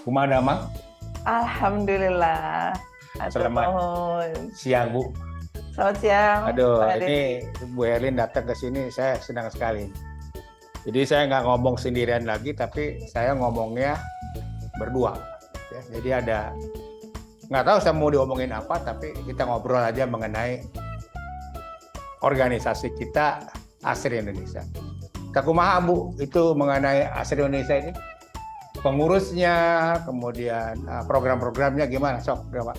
Kumaha Mang? Alhamdulillah. Atur Selamat nuhun. siang Bu. Selamat siang, Aduh, Pak ini Deddy. Bu Herlin datang ke sini, saya senang sekali. Jadi saya nggak ngomong sendirian lagi, tapi saya ngomongnya berdua. Ya, jadi nggak tahu saya mau diomongin apa, tapi kita ngobrol aja mengenai organisasi kita Asri Indonesia. Kumaha Bu, itu mengenai Asri Indonesia ini? Pengurusnya, kemudian program-programnya gimana? Sok, Pak.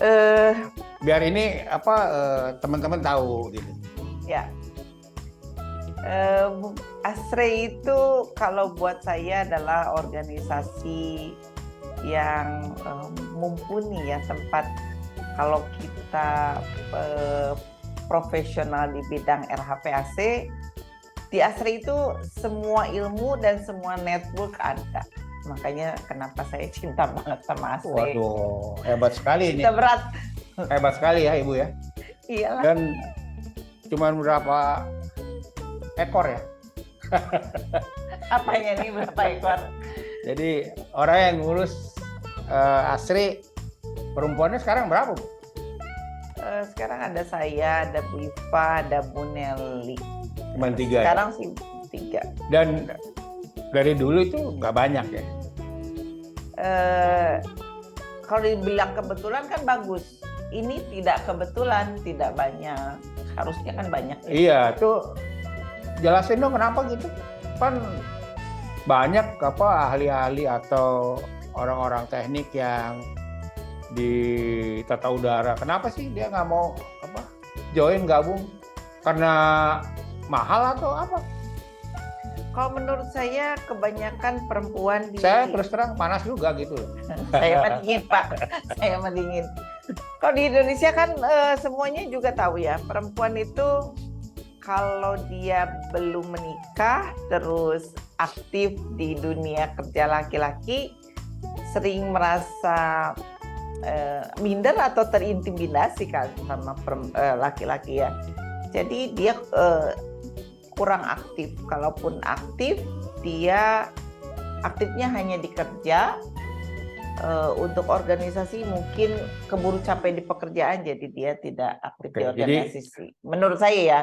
Eh, Biar ini teman-teman tahu gitu. ya, ASRE itu kalau buat saya adalah organisasi yang mumpuni ya, tempat kalau kita profesional di bidang RHPAC, di ASRE itu semua ilmu dan semua network ada. Makanya kenapa saya cinta banget sama ASRE. Waduh, hebat sekali ini. Cinta berat. Hebat sekali ya Ibu ya. Iyalah. Dan cuman berapa ekor ya? Apanya nih berapa ekor? Jadi orang yang ngurus Asri perempuannya sekarang berapa Bu? Sekarang ada saya, ada Bu Iva, ada Bu Nelly. Cuman 3 ya? Sekarang sih 3. Dan dari dulu itu nggak banyak ya? Kalau dibilang kebetulan kan bagus. Ini tidak kebetulan, tidak banyak. Harusnya kan banyak. Iya, tuh jelasin dong kenapa gitu. Kan banyak ahli-ahli atau orang-orang teknik yang di tata udara. Kenapa sih dia nggak mau join gabung? Karena mahal atau apa? Kalau menurut saya kebanyakan perempuan di... Saya terus terang panas juga gitu loh. Saya mah dingin Pak, saya mah dingin. Kalau di Indonesia kan semuanya juga tahu ya, perempuan itu kalau dia belum menikah terus aktif di dunia kerja laki-laki sering merasa minder atau terintimidasi kan sama laki-laki ya. Jadi dia kurang aktif. Kalaupun aktif, dia aktifnya hanya di kerja. Untuk organisasi mungkin keburu capek di pekerjaan, jadi dia tidak aktif di organisasi. Menurut saya ya.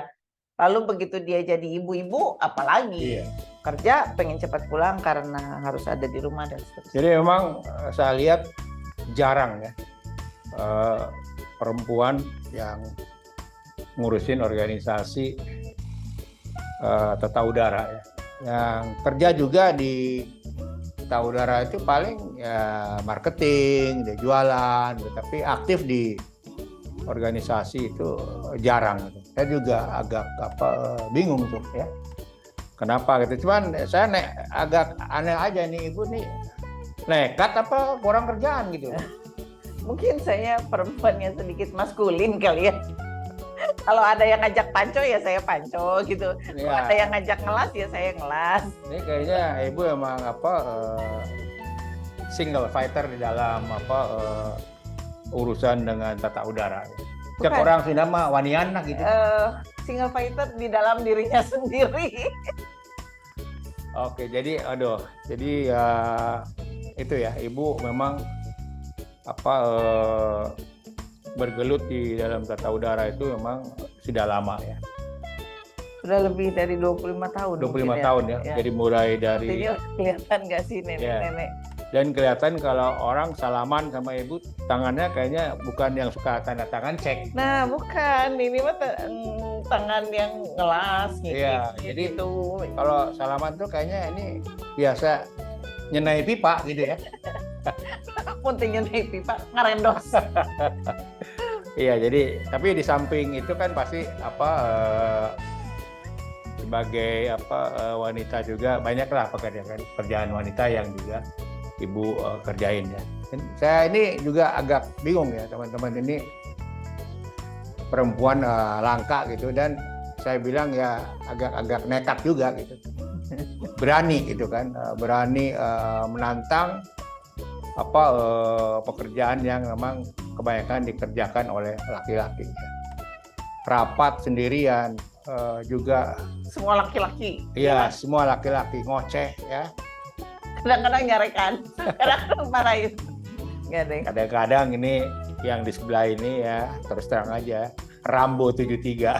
Lalu begitu dia jadi ibu-ibu, apalagi kerja pengen cepat pulang karena harus ada di rumah dan seterusnya. Jadi memang saya lihat jarang ya perempuan yang ngurusin organisasi tata udara ya. Yang kerja juga di tata udara itu paling ya marketing, dia jualan, tapi aktif di organisasi itu jarang. Saya juga agak bingung tuh ya. Kenapa gitu? Cuman saya agak aneh aja nih Ibu nih, nekat apa kurang kerjaan gitu. Mungkin saya perempuannya sedikit maskulin kali ya. Kalau ada yang ngajak panco ya saya panco gitu. Ya. Kalau ada yang ngajak ngelas ya saya ngelas. Ini kayaknya Ibu emang single fighter di dalam urusan dengan tata udara. Cek orang Sunda mah waniana gitu. Single fighter di dalam dirinya sendiri. Oke, jadi itu ya Ibu memang bergelut di dalam tata udara itu memang sudah lama ya. Sudah lebih dari 25 tahun. 25 tahun ya. Jadi mulai dari... Artinya kelihatan nggak sih nenek-nenek? Dan kelihatan kalau orang salaman sama Ibu, tangannya kayaknya bukan yang suka tanda tangan cek. Nah, bukan. Ini mah tangan yang ngelas gitu. Iya, jadi itu kalau salaman tuh kayaknya ini biasa nyenai pipa gitu ya. Punten nyenai pipa, ngarendos. Iya, jadi tapi di samping itu kan pasti sebagai wanita juga banyaklah pekerjaan wanita yang juga Ibu kerjain ya. Saya ini juga agak bingung ya teman-teman, ini perempuan langka gitu, dan saya bilang ya agak nekat juga gitu. Berani gitu kan, berani menantang pekerjaan yang memang kebanyakan dikerjakan oleh laki-laki. Rapat sendirian juga semua laki-laki. Iya, semua laki-laki ngoceh ya. Kadang-kadang nyarekan, kadang-kadang marahin. Nggak deh. Kadang-kadang ini yang di sebelah ini ya, terus terang aja, Rambo 73.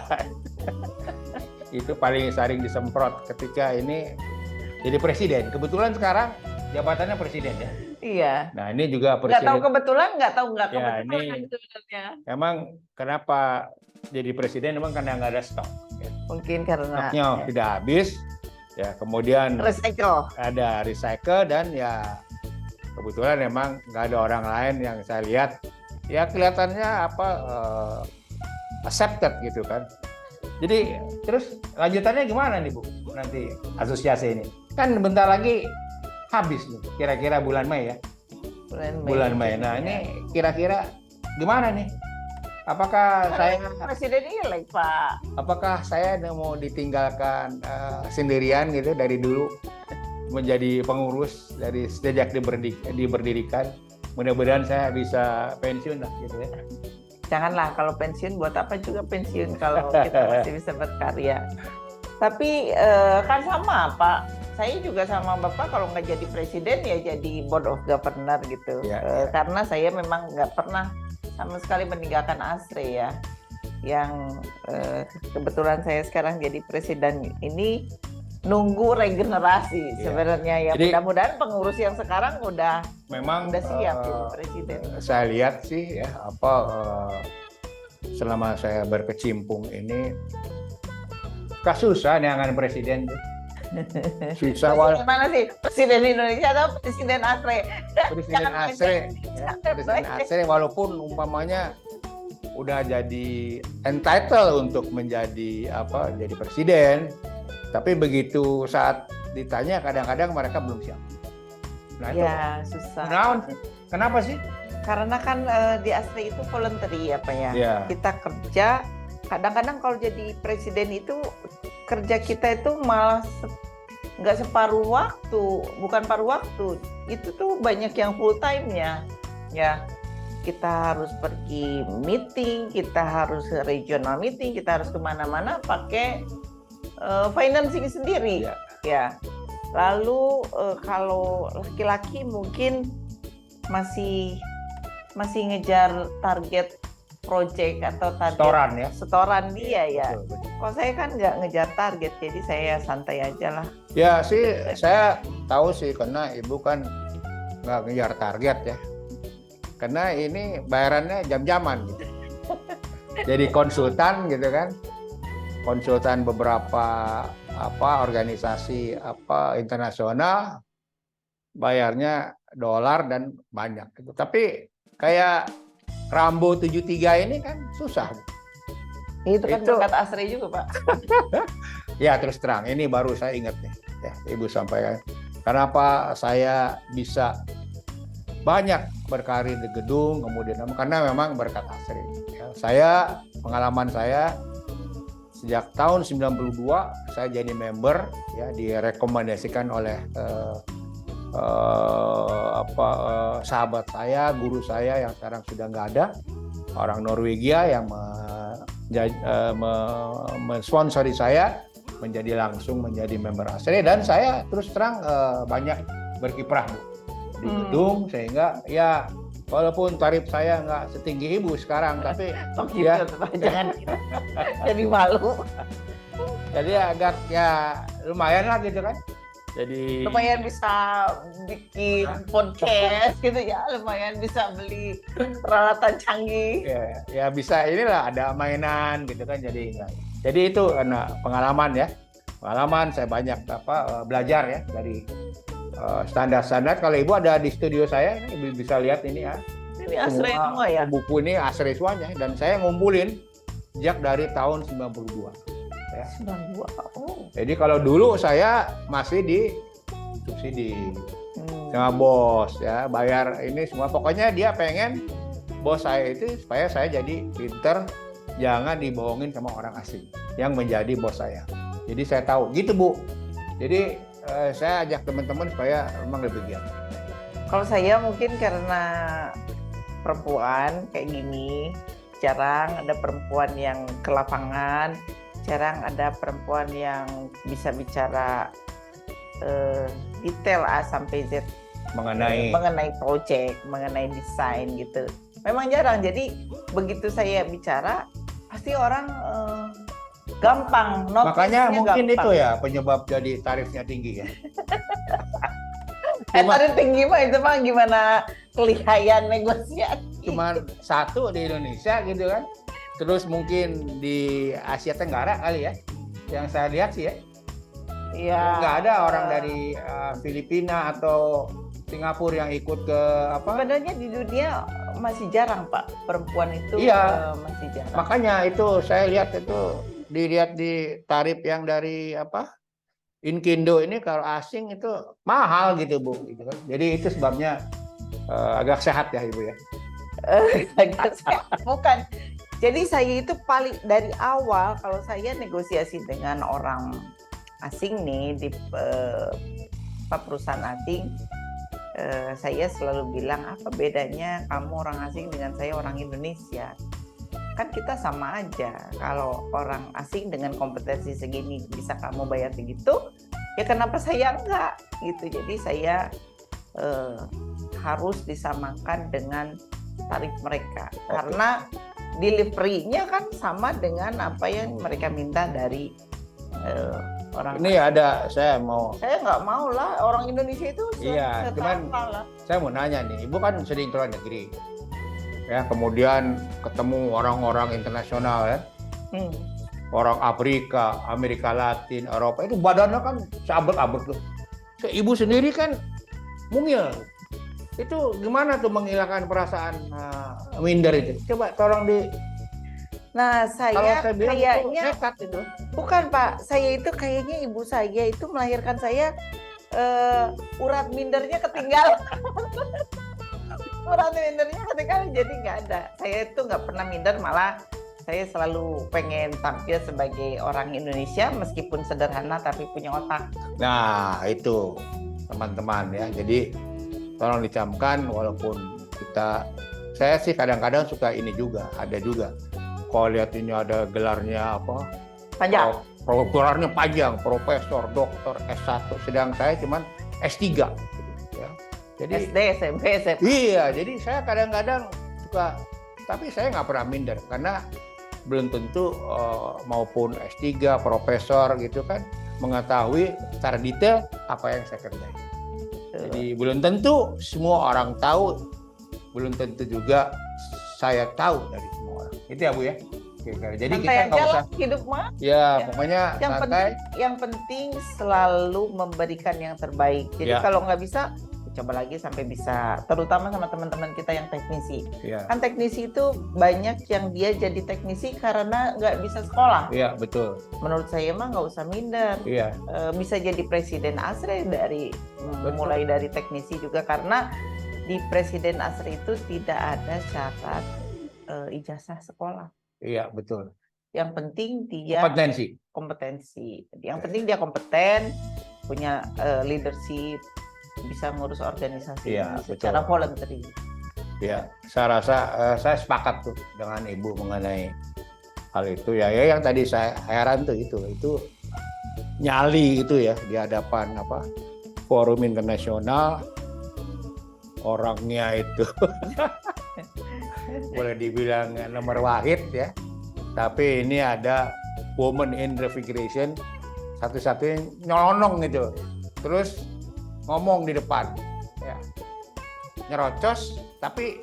Itu paling sering disemprot ketika ini jadi presiden. Kebetulan sekarang jabatannya presiden ya. Iya. Nah ini juga Nggak tahu presiden. kebetulan, nggak tahu nggak Ya, kebetulan ini- sebenarnya. Emang kenapa jadi presiden? Emang karena nggak ada stok. Ya. Mungkin karena Stoknya tidak habis. Ya kemudian recycle. ada recycle dan ya kebetulan memang nggak ada orang lain yang saya lihat ya kelihatannya apa accepted gitu kan. Jadi terus lanjutannya gimana nih Bu nanti asosiasi ini? Kan bentar lagi habis nih, kira-kira bulan Mei ya. Bulan Mei. Nah ini kira-kira gimana nih? Apakah saya Presiden elek Pak. apakah saya mau ditinggalkan sendirian gitu dari dulu menjadi pengurus dari sejak diberdirikan? Mudah-mudahan saya bisa pensiun lah gitu ya. Janganlah, kalau pensiun buat apa juga pensiun kalau kita masih bisa berkarya. Tapi kan sama Pak, saya juga sama Bapak kalau nggak jadi presiden ya jadi board of governor gitu. Ya, Karena saya memang nggak pernah sama sekali meninggalkan ASRE ya. Yang kebetulan saya sekarang jadi presiden ini nunggu regenerasi sebenarnya ya. Jadi, mudah-mudahan pengurus yang sekarang udah memang siap jadi presiden. Saya lihat sih ya selama saya berkecimpung ini susah neangan presiden susah Gimana sih presiden Indonesia atau presiden ASRE? Presiden ASRE presiden ASRE walaupun umpamanya udah jadi entitled untuk menjadi jadi presiden, tapi begitu saat ditanya kadang-kadang mereka belum siap. Nah itu susah. Kenapa sih? Karena kan di ASRE itu voluntary ya Pak ya. Ya. Kita kerja, kadang-kadang kalau jadi presiden itu kerja kita itu malah nggak separuh waktu, bukan paruh waktu. Itu tuh banyak yang full time-nya. Ya, kita harus pergi meeting, kita harus regional meeting, kita harus kemana-mana pakai financing sendiri. Ya. Lalu kalau laki-laki mungkin masih ngejar target project atau target setoran dia ya. Betul. Kalau saya kan nggak ngejar target, jadi saya santai aja lah. Ya sih, saya tahu sih karena ibu kan nggak ngejar target ya. Karena ini bayarannya jam-jaman gitu. Jadi konsultan gitu kan, konsultan beberapa organisasi internasional, bayarnya dolar dan banyak. Tapi kayak Rambo 73 ini kan susah. Itu kan berkat ASRE juga Pak. Ya terus terang, ini baru saya ingat nih, ya, Ibu sampaikan. Kenapa saya bisa banyak berkarir di gedung, kemudian karena memang berkat ASRE. Ya, pengalaman saya sejak tahun 92 saya jadi member, ya direkomendasikan oleh sahabat saya, guru saya yang sekarang sudah nggak ada, orang Norwegia yang mensponsori saya langsung menjadi member ASRE, dan saya terus terang banyak berkiprah di gedung, sehingga ya walaupun tarif saya nggak setinggi ibu sekarang, tapi ya jangan jadi malu. Jadi agak ya lumayan lah gitu kan. Jadi lumayan bisa bikin podcast gitu ya, lumayan bisa beli peralatan canggih. Ya bisa, inilah ada mainan gitu kan, jadi itu karena pengalaman ya. Pengalaman saya banyak belajar ya dari standar-standar. Kalau Ibu ada di studio saya, Ibu bisa lihat ini ya. Ini ASRE semua ya. Buku ini ASRE semuanya, dan saya ngumpulin sejak dari tahun 92. Ya. 92. Oh. Jadi kalau dulu saya masih di subsidi sama bos ya, bayar ini semua. Pokoknya dia pengen bos saya itu supaya saya jadi pinter, jangan dibohongin sama orang asing yang menjadi bos saya. Jadi saya tahu gitu Bu. Jadi saya ajak teman-teman supaya memang lebih giat. Kalau saya mungkin karena perempuan kayak gini, jarang ada perempuan yang ke lapangan, jarang ada perempuan yang bisa bicara detail A sampai Z mengenai project, mengenai desain gitu. Memang jarang. Jadi begitu saya bicara, pasti orang gampang. Makanya mungkin gampang. itu ya penyebab jadi tarifnya tinggi ya. Tarif tinggi mah itu mah gimana kelihayan negosiasi. Cuman satu di Indonesia gitu kan. Terus mungkin di Asia Tenggara kali ya. Yang saya lihat sih ya. Iya. Nggak ada orang dari Filipina atau Singapura yang ikut ke apa? Sebenarnya di dunia masih jarang Pak, perempuan itu masih jarang. Makanya itu saya lihat itu dilihat di tarif yang dari apa? Inkindo ini kalau asing itu mahal gitu Bu, gitu kan. Jadi itu sebabnya agak sehat ya Ibu ya. Agak sehat. Bukan. Jadi saya itu paling dari awal kalau saya negosiasi dengan orang asing nih di perusahaan asing, saya selalu bilang apa bedanya kamu orang asing dengan saya orang Indonesia. Kan kita sama aja. Kalau orang asing dengan kompetensi segini bisa kamu bayar segitu, ya kenapa saya enggak gitu. Jadi saya harus disamakan dengan tarif mereka. Karena delivery-nya kan sama dengan apa yang mereka minta dari orang. Ini ada saya nggak mau lah orang Indonesia itu. Iya, cuman saya mau nanya nih, Ibu kan sering keluar negeri. Ya, kemudian ketemu orang-orang internasional ya. Orang Afrika, Amerika Latin, Eropa itu badannya kan seabet-abet tuh. Ibu sendiri kan mungil. Itu gimana tuh menghilangkan perasaan minder itu? Coba tolong di. Nah, saya kayaknya nekat itu. Bukan Pak, saya itu kayaknya ibu saya itu melahirkan saya urat mindernya ketinggalan. Urat mindernya ketinggalan jadi nggak ada. Saya itu nggak pernah minder, malah saya selalu pengen tampil sebagai orang Indonesia meskipun sederhana tapi punya otak. Nah itu teman-teman ya. Jadi tolong dicamkan walaupun saya sih kadang-kadang suka ini juga, ada juga. Kalau lihat ini ada gelarnya apa? Panjang. Gelarnya panjang, profesor, doktor, S1. Sedang saya cuman S3. Ya. Jadi SD, SMP, SMA. Iya, jadi saya kadang-kadang suka, tapi saya nggak pernah minder karena belum tentu maupun S3, profesor gitu kan mengetahui secara detail apa yang saya kerjain. Jadi belum tentu semua orang tahu, belum tentu juga saya tahu dari semua orang. Itu ya Bu ya. Jadi santai kita nggak usah hidup mah. Ya, pokoknya santai. Yang penting selalu memberikan yang terbaik. Jadi kalau nggak bisa, coba lagi sampai bisa. Terutama sama teman-teman kita yang teknisi. Kan teknisi itu banyak yang dia jadi teknisi karena nggak bisa sekolah. Iya, betul. Menurut saya mah nggak usah minder. Iya. Bisa jadi presiden ASRE mulai dari teknisi juga, karena di presiden ASRE itu tidak ada syarat ijazah sekolah. Iya, betul. Yang penting dia kompetensi. Yang penting dia kompeten, punya leadership, bisa ngurus organisasi secara voluntary. Ya, saya rasa saya sepakat tuh dengan Ibu mengenai hal itu ya. Yang tadi saya heran tuh itu nyali itu ya di hadapan forum internasional, orangnya itu boleh dibilang nomor wahid ya. Tapi ini ada woman in refrigeration, satu-satunya nyelonong gitu. Terus ngomong di depan, ya, nyerocos, tapi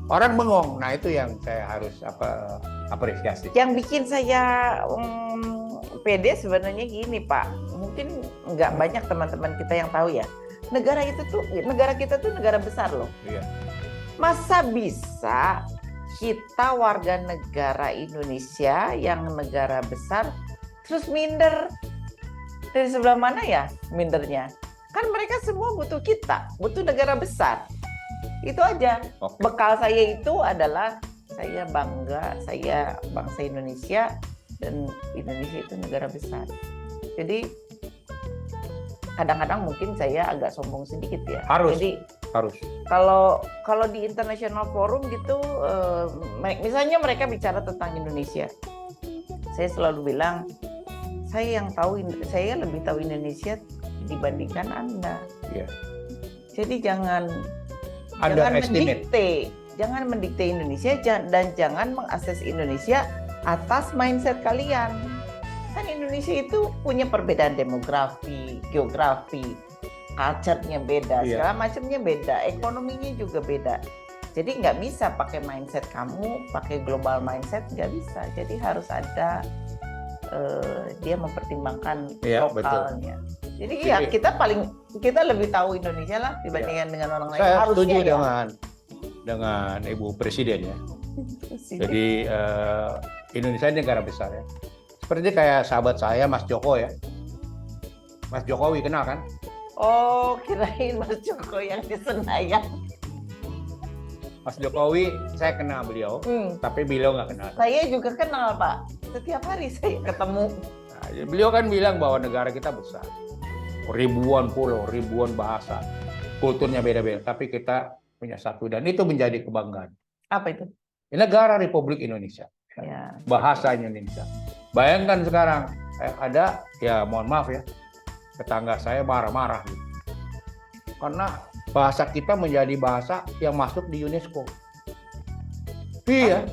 orang bengong. Nah itu yang saya harus apresiasi. Yang bikin saya pede sebenarnya gini Pak, mungkin nggak banyak teman-teman kita yang tahu ya. Negara kita tuh negara besar loh. Iya. Masa bisa kita warga negara Indonesia yang negara besar terus minder? Dari sebelah mana ya mindernya? Kan mereka semua butuh kita, butuh negara besar. Itu aja. Okay. Bekal saya itu adalah saya bangga, saya bangsa Indonesia dan Indonesia itu negara besar. Jadi kadang-kadang mungkin saya agak sombong sedikit ya. Harus. Kalau di international forum gitu, misalnya mereka bicara tentang Indonesia, saya selalu bilang saya lebih tahu Indonesia dibandingkan Anda. Iya. Jadi jangan Underestimate. mendikte Indonesia dan jangan mengakses Indonesia atas mindset kalian. Kan Indonesia itu punya perbedaan demografi, geografi, culture-nya beda, Iya. segala macamnya beda, ekonominya juga beda. Jadi nggak bisa pakai mindset kamu, pakai global mindset nggak bisa. Jadi harus ada dia mempertimbangkan Iya, lokalnya. Jadi ya kita lebih tahu Indonesia lah dibandingkan dengan orang lain. Saya Harusnya setuju ya. dengan Ibu Presiden ya. Jadi Indonesia ini negara besar ya. Seperti kayak sahabat saya Mas Joko ya. Mas Jokowi kenal kan? Oh, kirain Mas Joko yang di Senayan. Mas Jokowi saya kenal beliau, tapi beliau nggak kenal. Saya juga kenal Pak. Setiap hari saya ketemu. Nah, beliau kan bilang bahwa negara kita besar. Ribuan pulau, ribuan bahasa. Kulturnya beda-beda, tapi kita punya satu dan itu menjadi kebanggaan. Apa itu? Negara Republik Indonesia. Ya. Bahasa Indonesia. Bayangkan sekarang ada, ya mohon maaf ya, tetangga saya marah-marah gitu. Karena bahasa kita menjadi bahasa yang masuk di UNESCO. Iya,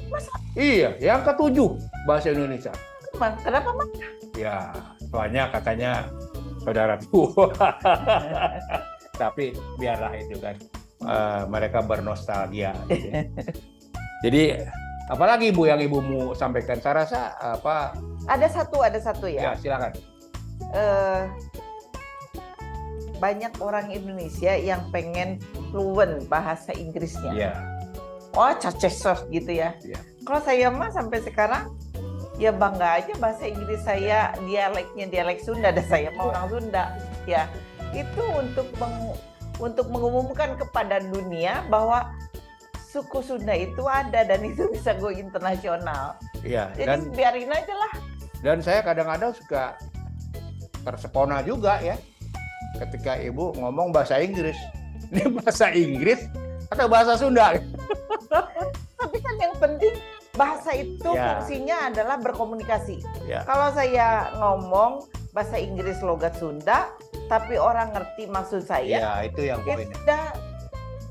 iya, yang ke-7 bahasa Indonesia. Kenapa Mas? Ya, soalnya katanya saudara tua. Tapi biarlah itu kan, mereka bernostalgia. Gitu ya. Jadi apalagi Ibu yang Ibumu sampaikan, saya rasa apa? Ada satu Ya ya. silakan. Banyak orang Indonesia yang pengen fluent bahasa Inggrisnya. Iya. Wah, cacesos gitu ya. Iya. Kalau saya mah sampai sekarang ya bangga aja bahasa Inggris saya, dialeknya dialek Sunda, dan saya mau orang Sunda. Ya, itu untuk mengumumkan kepada dunia bahwa suku Sunda itu ada dan itu bisa go internasional. Iya. Jadi biarin aja lah. Dan saya kadang-kadang suka tersepona juga ya, ketika Ibu ngomong bahasa Inggris. Ini bahasa Inggris atau bahasa Sunda? Tapi kan yang penting bahasa itu Ya. fungsinya adalah berkomunikasi. Ya. Kalau saya ngomong bahasa Inggris logat Sunda, tapi orang ngerti maksud saya, Ya, itu yang ya poinnya. sudah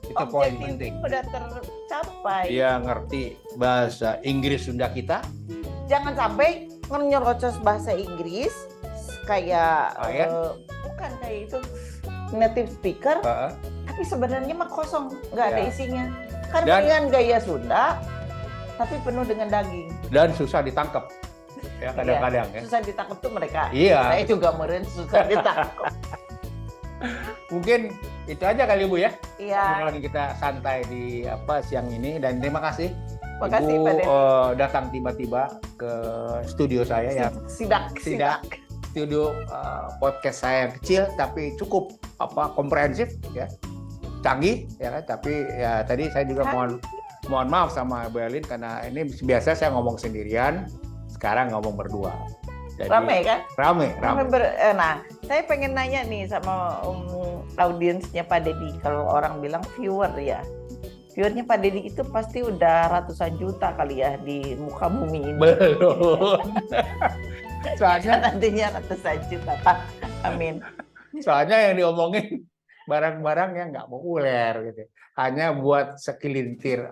Itu poin objektif penting. udah tercapai. Dia ngerti bahasa Inggris Sunda kita. Jangan sampai nyerocos bahasa Inggris kayak ya? bukan kayak itu native speaker, tapi sebenarnya mah kosong, nggak ada Ya. isinya. Kan Dan- dengan gaya Sunda, tapi penuh dengan daging. Dan susah ditangkap. Ya kadang-kadang ya. Susah ditangkap tuh mereka. Iya. Saya juga meren susah ditangkap. Mungkin itu aja kali Bu ya. Iya. Lagi kita santai di siang ini, dan terima kasih Makasih Ibu Pak Devi. datang tiba-tiba ke studio saya ya. Sidak. Studio podcast saya yang kecil tapi cukup komprehensif ya, canggih ya kan. Tapi ya tadi saya juga mohon maaf sama Bu Elin karena ini biasa saya ngomong sendirian, sekarang ngomong berdua. Jadi, Ramai kan? Rame. Nah, saya pengen nanya nih sama audiensnya Pak Deddy. Kalau orang bilang viewer ya, viewernya Pak Deddy itu pasti udah ratusan juta kali ya di muka bumi ini. Belum. Soalnya Nantinya ratusan juta Pak. Amin. Soalnya yang diomongin barang-barang yang nggak populer gitu. Hanya buat segelintir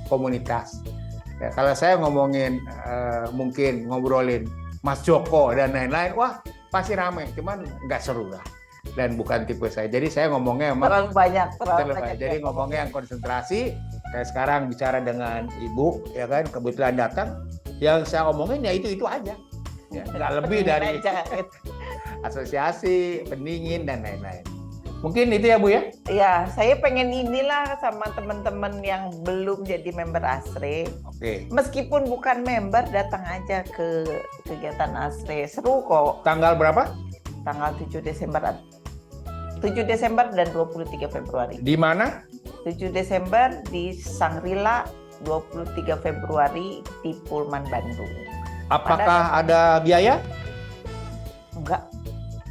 komunitas. Ya, kalau saya ngomongin mungkin ngobrolin Mas Joko dan lain-lain, wah pasti ramai, cuman nggak seru lah. Dan bukan tipe saya. Jadi saya ngomongnya Terlalu banyak. Jadi ngomongnya yang konsentrasi. Kayak sekarang bicara dengan Ibu, ya kan, kebetulan datang. Yang saya ngomongin ya itu aja. Ya, nggak lebih dari asosiasi, pendingin, dan lain-lain. Mungkin itu ya Bu ya? Ya, saya pengen inilah sama teman-teman yang belum jadi member ASRE. Oke. Meskipun bukan member, datang aja ke kegiatan ASRE. Seru kok. Tanggal berapa? Tanggal 7 Desember. 7 Desember dan 23 Februari. Di mana? 7 Desember di Sangrila, 23 Februari di Pullman Bandung. Apakah ada biaya? Enggak,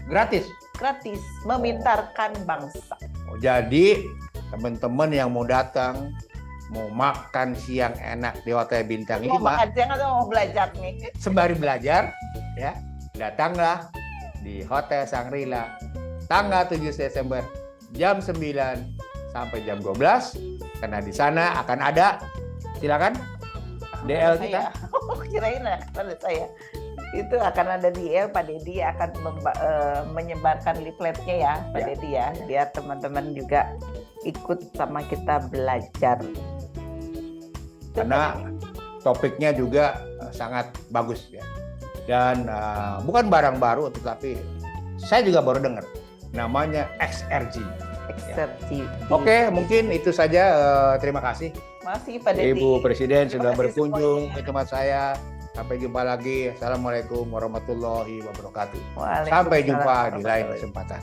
Gratis. gratis. Memintarkan bangsa. Oh, jadi teman-teman yang mau datang, mau makan siang enak di Hotel Bintang 5, Mau makan siang atau mau belajar nih? sembari belajar, ya datanglah di Hotel Sangrila tanggal 7 Desember jam 9 sampai jam 12 karena di sana akan ada, silakan DL kita. Kirain pada saya. Itu akan ada DL, Pak Deddy akan menyebarkan leafletnya ya, Pak Deddy ya, biar teman-teman juga ikut sama kita belajar. Karena topiknya juga sangat bagus ya. Dan bukan barang baru, tetapi saya juga baru dengar namanya XRG. XRG. Oke, mungkin itu saja. Terima kasih. Masih Pak Deddy. Ibu Presiden sudah kasih berkunjung semuanya. ke tempat saya. Sampai jumpa lagi. Assalamualaikum warahmatullahi wabarakatuh. Waalaikumsalam Sampai jumpa di lain warahmatullahi kesempatan.